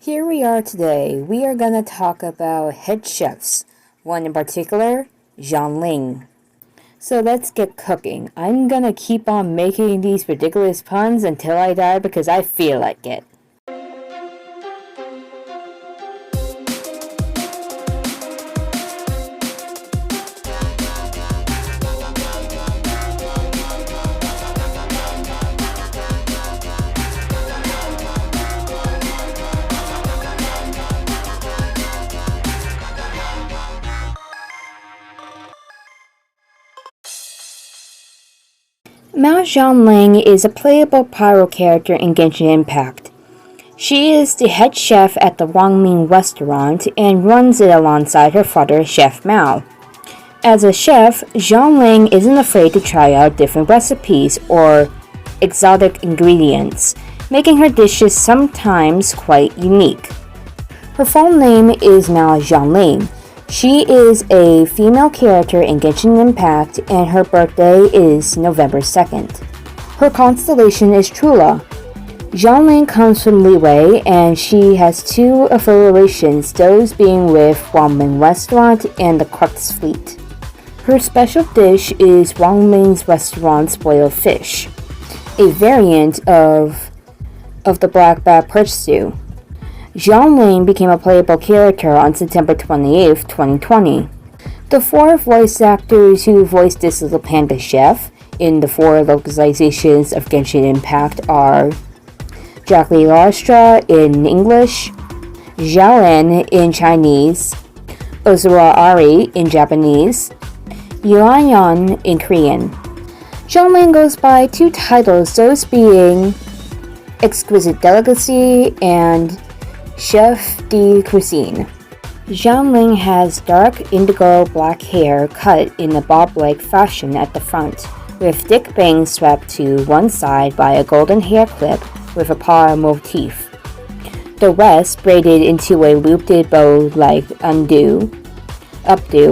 Here we are today. We are gonna talk about head chefs, one in particular, Xiangling. So let's get cooking. I'm gonna keep on making these ridiculous puns until I die because I feel like it. Mao Xiangling is a playable pyro character in Genshin Impact. She is the head chef at the Wangming restaurant and runs it alongside her father, Chef Mao. As a chef, Xiangling isn't afraid to try out different recipes or exotic ingredients, making her dishes sometimes quite unique. Her full name is Mao Xiangling. She is a female character in Genshin Impact and her birthday is November 2nd. Her constellation is Trula. Xiangling comes from Liwei and she has two affiliations, those being with Wangming Restaurant and the Crux Fleet. Her special dish is Wangming's Restaurant's boiled fish, a variant of the black bat perch stew. Xiangling became a playable character on September 28, 2020. The four voice actors who voiced this little panda chef in the four localizations of Genshin Impact are Jackie Lastra in English, Xiaolin in Chinese, Ozura Ari in Japanese, Yuan Yan in Korean. Xiangling goes by two titles, those being Exquisite Delicacy and Chef de Cuisine. Xiangling has dark indigo black hair cut in a bob-like fashion at the front, with thick bangs swept to one side by a golden hair clip with a paw motif. The rest braided into a looped bow-like updo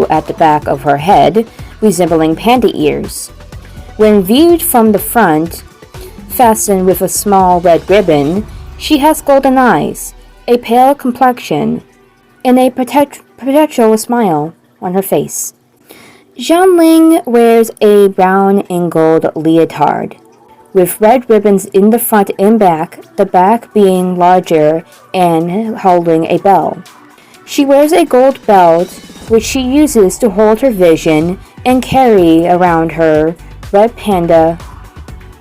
at the back of her head, resembling panda ears. When viewed from the front, fastened with a small red ribbon, she has golden eyes, a pale complexion, and a perpetual smile on her face. Xiangling wears a brown and gold leotard, with red ribbons in the front and back, the back being larger and holding a bell. She wears a gold belt, which she uses to hold her vision and carry around her red panda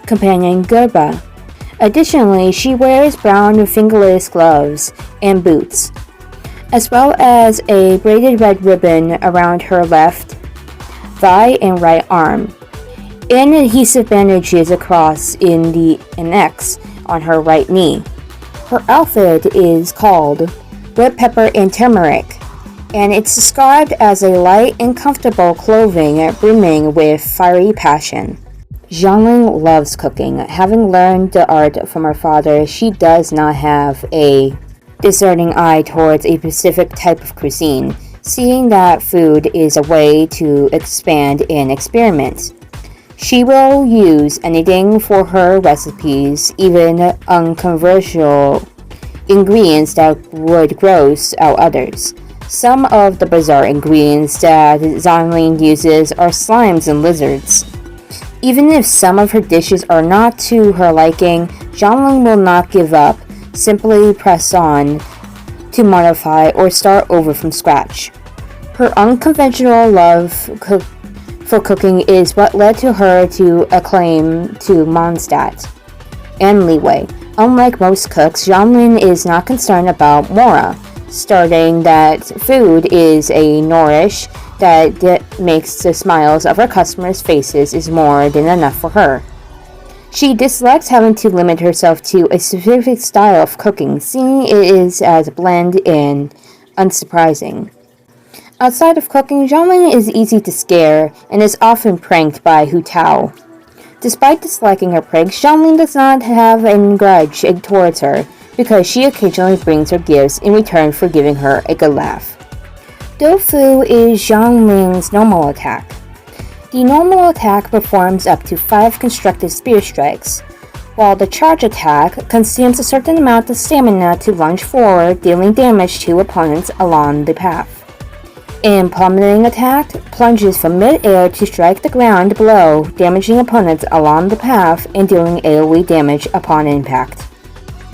companion Gerba. Additionally, she wears brown fingerless gloves and boots, as well as a braided red ribbon around her left thigh and right arm, and adhesive bandages across in an X on her right knee. Her outfit is called Red Pepper and Turmeric, and it's described as a light and comfortable clothing brimming with fiery passion. Xiangling loves cooking. Having learned the art from her father, she does not have a discerning eye towards a specific type of cuisine, seeing that food is a way to expand and experiment. She will use anything for her recipes, even uncontroversial ingredients that would gross out others. Some of the bizarre ingredients that Xiangling uses are slimes and lizards. Even if some of her dishes are not to her liking, Xiangling will not give up, simply press on to modify or start over from scratch. Her unconventional love for cooking is what led to her to acclaim to Mondstadt and Liwei. Unlike most cooks, Xiangling is not concerned about mora, stating that food is a nourish that makes the smiles of her customers' faces is more than enough for her. She dislikes having to limit herself to a specific style of cooking, seeing it is as bland and unsurprising. Outside of cooking, Xiangling is easy to scare and is often pranked by Hu Tao. Despite disliking her pranks, Xiangling does not have any grudge towards her, because she occasionally brings her gifts in return for giving her a good laugh. Doufu is Xiangling's normal attack. The normal attack performs up to 5 constructive spear strikes. while the charge attack consumes a certain amount of stamina to lunge forward, dealing damage to opponents along the path. An plummeting attack plunges from mid-air to strike the ground below, damaging opponents along the path and dealing AoE damage upon impact.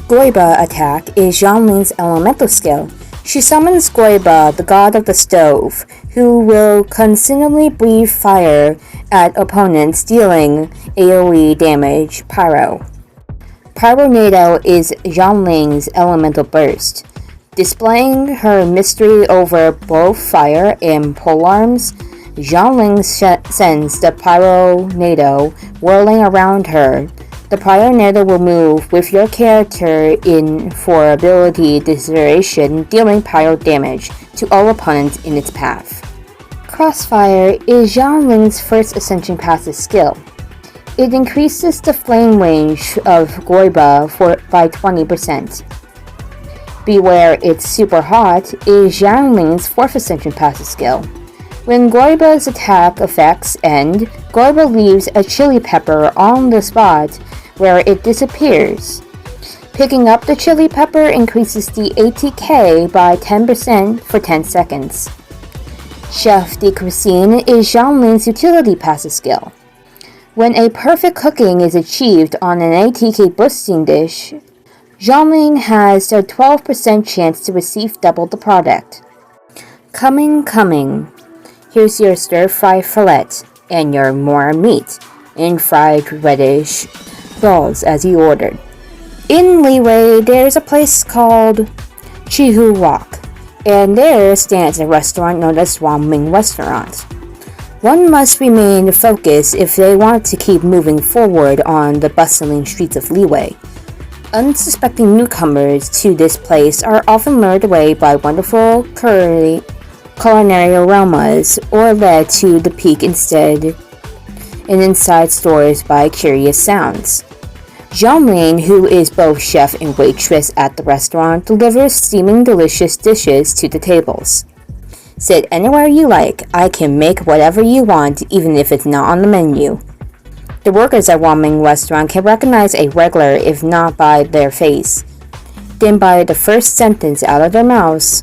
Goiba attack is Xiangling's elemental skill. She summons Goiba, the god of the stove, who will consistently breathe fire at opponents, dealing AoE damage. Pyro. Pyronado is Xiangling's elemental burst. Displaying her mystery over both fire and polearms, Xiangling sends the Pyronado whirling around her. The Pyronado will move with your character in for ability duration, dealing pyro damage to all opponents in its path. Crossfire is Xiangling's first Ascension passive skill. It increases the flame range of Goiba by 20%. Beware It's Super Hot is Xiangling's fourth Ascension passive skill. When Goiba's attack effects end, Goiba leaves a chili pepper on the spot where it disappears. Picking up the chili pepper increases the ATK by 10% for 10 seconds. Chef de Cuisine is Xiangling's utility passive skill. When a perfect cooking is achieved on an ATK boosting dish, Xiangling has a 12% chance to receive double the product. Coming. Here's your stir-fry fillet and your more meat and fried reddish balls as you ordered. In Liyue, there's a place called Chihu Rock, and there stands a restaurant known as Xiangling Restaurant. One must remain focused if they want to keep moving forward on the bustling streets of Liyue. Unsuspecting newcomers to this place are often lured away by wonderful culinary aromas or led to the peak instead and inside stores by curious sounds. Xiangling, who is both chef and waitress at the restaurant, delivers steaming delicious dishes to the tables. Sit anywhere you like. I can make whatever you want, even if it's not on the menu. The workers at Xiangling Restaurant can recognize a regular if not by their face, then by the first sentence out of their mouths.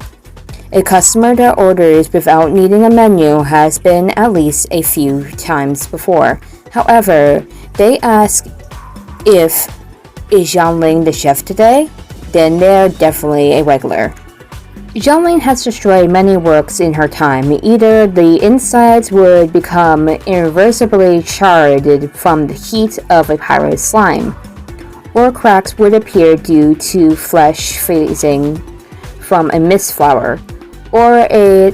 A customer that orders without needing a menu has been at least a few times before. However, they ask if is Xiangling the chef today? Then they're definitely a regular. Xiangling has destroyed many works in her time. Either the insides would become irreversibly charred from the heat of a pyro slime, or cracks would appear due to flesh freezing from a mistflower, or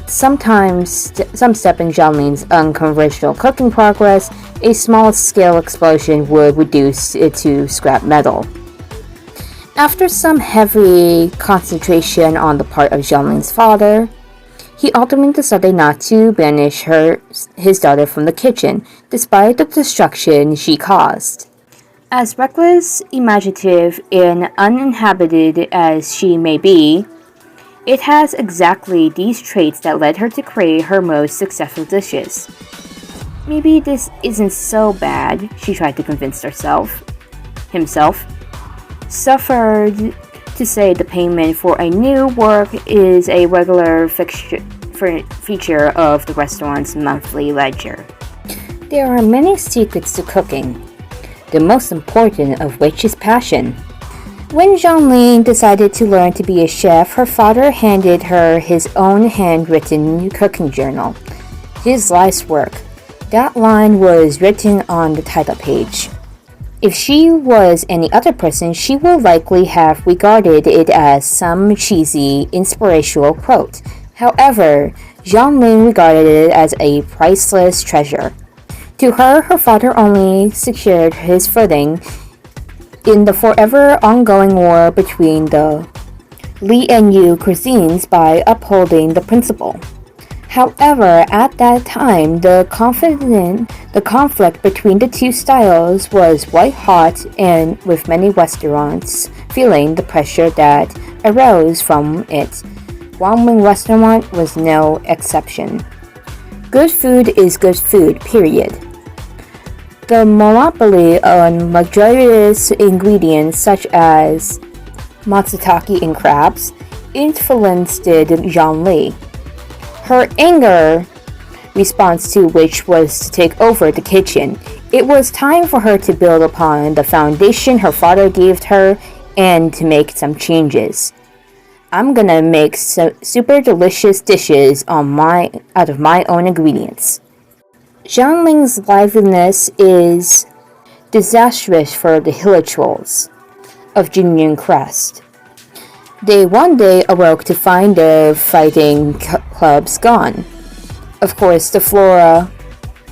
some step in Xiangling's unconventional cooking progress, a small-scale explosion would reduce it to scrap metal. After some heavy concentration on the part of Xiangling's father, he ultimately decided not to banish his daughter from the kitchen, despite the destruction she caused. As reckless, imaginative, and uninhabited as she may be, it has exactly these traits that led her to create her most successful dishes. Maybe this isn't so bad, she tried to convince himself. Suffered to say the payment for a new work is a regular feature of the restaurant's monthly ledger. There are many secrets to cooking, the most important of which is passion. When Xiangling decided to learn to be a chef, her father handed her his own handwritten cooking journal, his life's work. That line was written on the title page. If she was any other person, she would likely have regarded it as some cheesy, inspirational quote. However, Xiangling regarded it as a priceless treasure. To her, her father only secured his footing in the forever ongoing war between the Li and Yu cuisines by upholding the principle. However, at that time, the conflict between the two styles was white hot, and with many restaurants feeling the pressure that arose from it, Xiangling Restaurant was no exception. Good food is good food, period. The monopoly on luxurious ingredients such as matsutake and crabs influenced Xiangling. Her anger response to which was to take over the kitchen. It was time for her to build upon the foundation her father gave her and to make some changes. I'm gonna make super delicious dishes out of my own ingredients. Xiangling's liveliness is disastrous for the Hilichurls of Jingyun Crest. They one day awoke to find their fighting clubs gone. Of course, the flora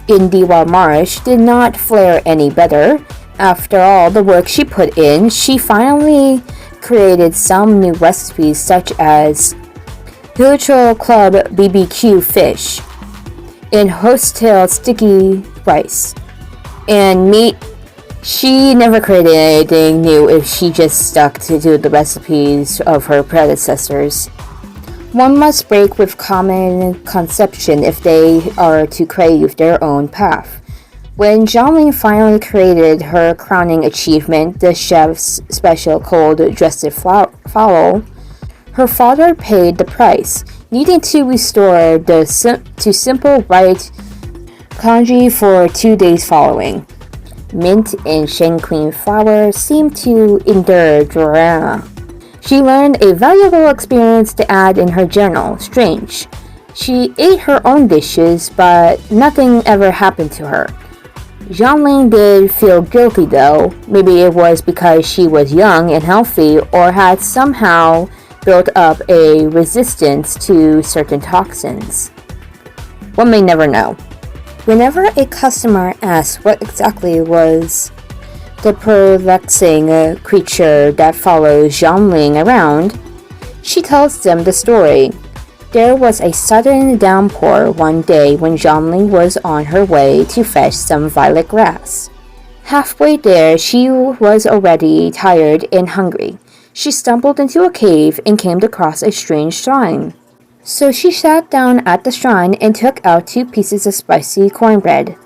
in Diwa Marsh did not fare any better. After all the work she put in, she finally created some new recipes such as Hilichurl Club BBQ fish and Hostel sticky rice and meat. She never created anything new if she just stuck to the recipes of her predecessors. One must break with common conception if they are to crave their own path. When Xiangling finally created her crowning achievement, the chef's special cold dressed fowl, her father paid the price, needing to restore to simple right congee for 2 days following. Mint and Shen Queen flour seemed to endure drama. She learned a valuable experience to add in her journal. Strange. She ate her own dishes, but nothing ever happened to her. Xiangling did feel guilty though. Maybe it was because she was young and healthy or had somehow built up a resistance to certain toxins. One may never know. Whenever a customer asks what exactly was the perplexing creature that follows Xiangling around, she tells them the story. There was a sudden downpour one day when Xiangling was on her way to fetch some violet grass. Halfway there, she was already tired and hungry. She stumbled into a cave and came across a strange shrine. So she sat down at the shrine and took out 2 pieces of spicy cornbread.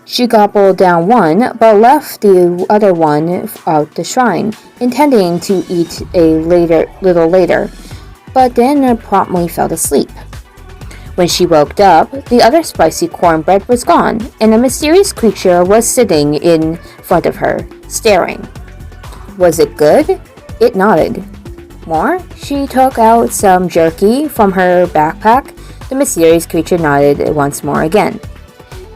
She gobbled down one, but left the other one out the shrine, intending to eat a little later, but then promptly fell asleep. When she woke up, the other spicy cornbread was gone, and a mysterious creature was sitting in front of her, staring. Was it good? It nodded. More? She took out some jerky from her backpack. The mysterious creature nodded once more again.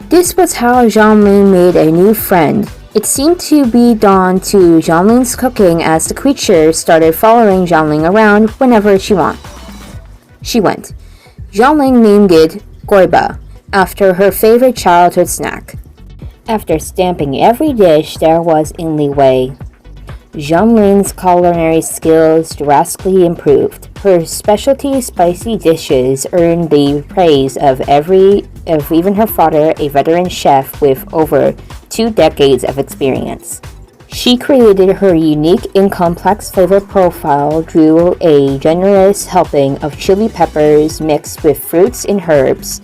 This was how Xiangling made a new friend. It seemed to be dawn to Xiangling's cooking as the creature started following Xiangling around whenever she went. Xiangling named it Goiba, after her favorite childhood snack. After stamping every dish there was in Li Wei, Xiangling's culinary skills drastically improved. Her specialty spicy dishes earned the praise of even her father, a veteran chef with over 2 decades of experience. She created her unique and complex flavor profile through a generous helping of chili peppers mixed with fruits and herbs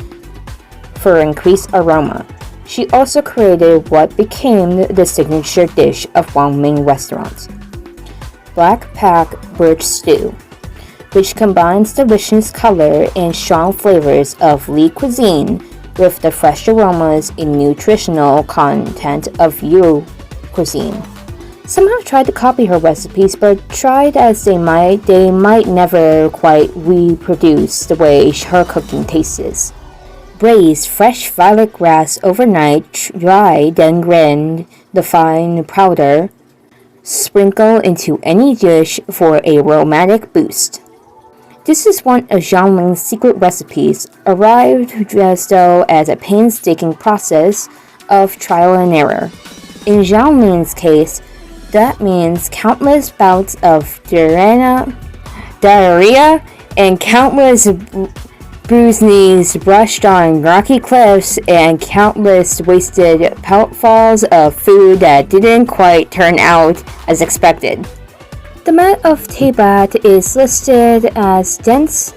for increased aroma. She also created what became the signature dish of Wangming restaurants, Black Pack Birch Stew, which combines the richness, color, and strong flavors of Li cuisine with the fresh aromas and nutritional content of Yu cuisine. Some have tried to copy her recipes, but tried as they might never quite reproduce the way her cooking tastes. Braise fresh violet grass overnight, dry, then grind the fine powder. Sprinkle into any dish for a aromatic boost. This is one of Xiangling's secret recipes, arrived as though as a painstaking process of trial and error. In Xiangling's case, that means countless bouts of diarrhea and countless bruised knees brushed on rocky cliffs and countless wasted falls of food that didn't quite turn out as expected. The mat of Tabat is listed as dense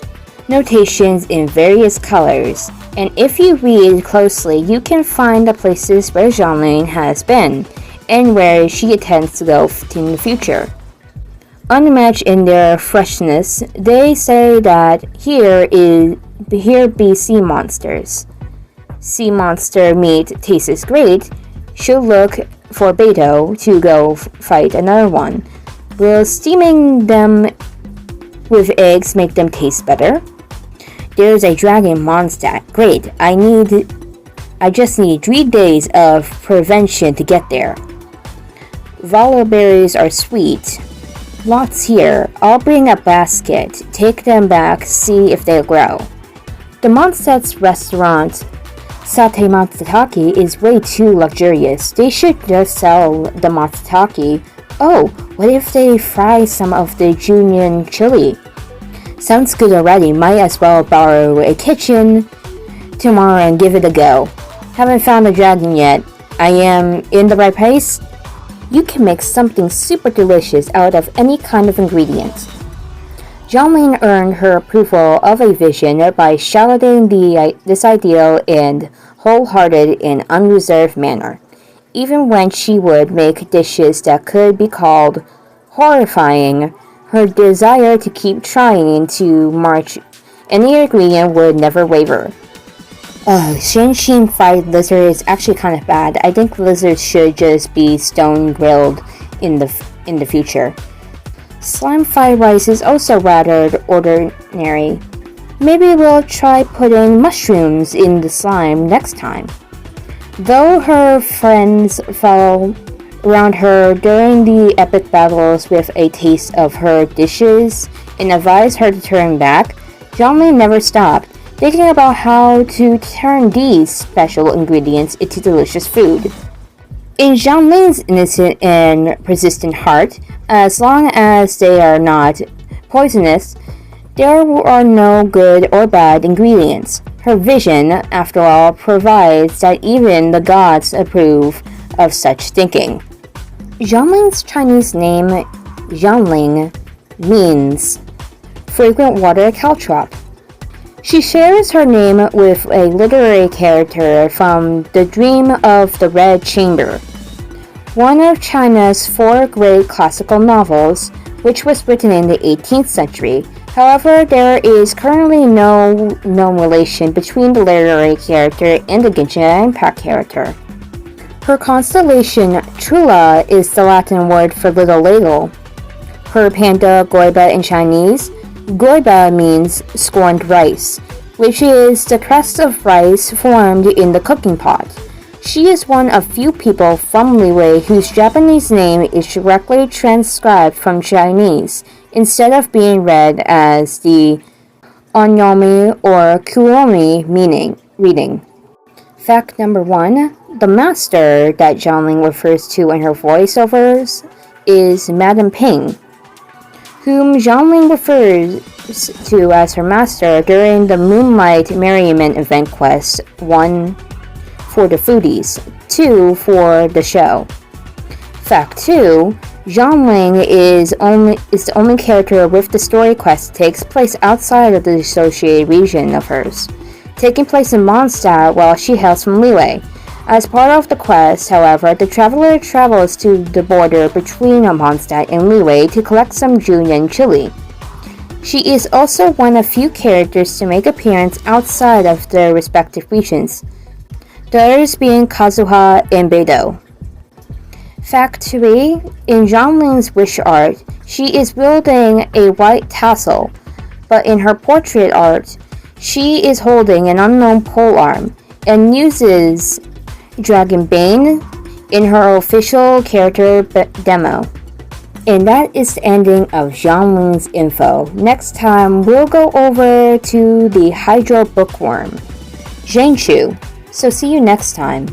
notations in various colors, and if you read closely, you can find the places where Xiangling has been and where she intends to go in the future. Unmatched in their freshness, they say that here be sea monsters. Sea monster meat tastes great. She'll look for Beto to go fight another one. Will steaming them with eggs make them taste better? There's a dragon Mondstadt. Great. I just need 3 days of prevention to get there. Valo berries are sweet. Lots here. I'll bring a basket. Take them back, see if they grow. The Mondstadt's restaurant, Satay Matsutake, is way too luxurious. They should just sell the matsutake. Oh, what if they fry some of the Junyuan chili? Sounds good already. Might as well borrow a kitchen tomorrow and give it a go. Haven't found the dragon yet. I am in the right place? You can make something super delicious out of any kind of ingredient. Xiangling earned her approval of a vision by shouting this ideal in wholehearted and unreserved manner, even when she would make dishes that could be called horrifying. Her desire to keep trying to march any ingredient would never waver. Genshin fried lizard is actually kind of bad. I think lizards should just be stone grilled in the future. Slime fried rice is also rather ordinary. Maybe we'll try putting mushrooms in the slime next time. Though her friends fell around her during the epic battles with a taste of her dishes and advised her to turn back, Xiangling never stopped, thinking about how to turn these special ingredients into delicious food. In Xiangling's innocent and persistent heart, as long as they are not poisonous, there are no good or bad ingredients. Her vision, after all, provides that even the gods approve of such thinking. Xiangling's Chinese name, Xiangling, means fragrant water caltrop. She shares her name with a literary character from The Dream of the Red Chamber, one of China's 4 great classical novels, which was written in the 18th century. However, there is currently no known relation between the literary character and the Genshin Impact character. Her constellation, Trula, is the Latin word for little ladle. Her panda, Goiba in Chinese, Goiba means scorned rice, which is the crust of rice formed in the cooking pot. She is one of few people from Liyue whose Japanese name is directly transcribed from Chinese, instead of being read as the onyomi or kuomi reading. Fact number 1. The master that Xiangling refers to in her voiceovers is Madame Ping, whom Xiangling refers to as her master during the Moonlight Merriment event quest 1 for the foodies, 2 for the show. Fact 2. Xiangling is the only character with the story quest takes place outside of the associated region of hers, taking place in Mondstadt while she hails from Liyue. As part of the quest, however, the traveler travels to the border between Mondstadt and Liyue to collect some Junyuan chili. She is also one of few characters to make appearance outside of their respective regions, the others being Kazuha and Beidou. Fact 3. In Xiangling's wish art, she is wielding a white tassel, but in her portrait art, she is holding an unknown polearm and uses Dragon Bane in her official character demo. And that is the ending of Xiangling's info. Next time, we'll go over to the Hydro Bookworm, Zhengchu. So see you next time.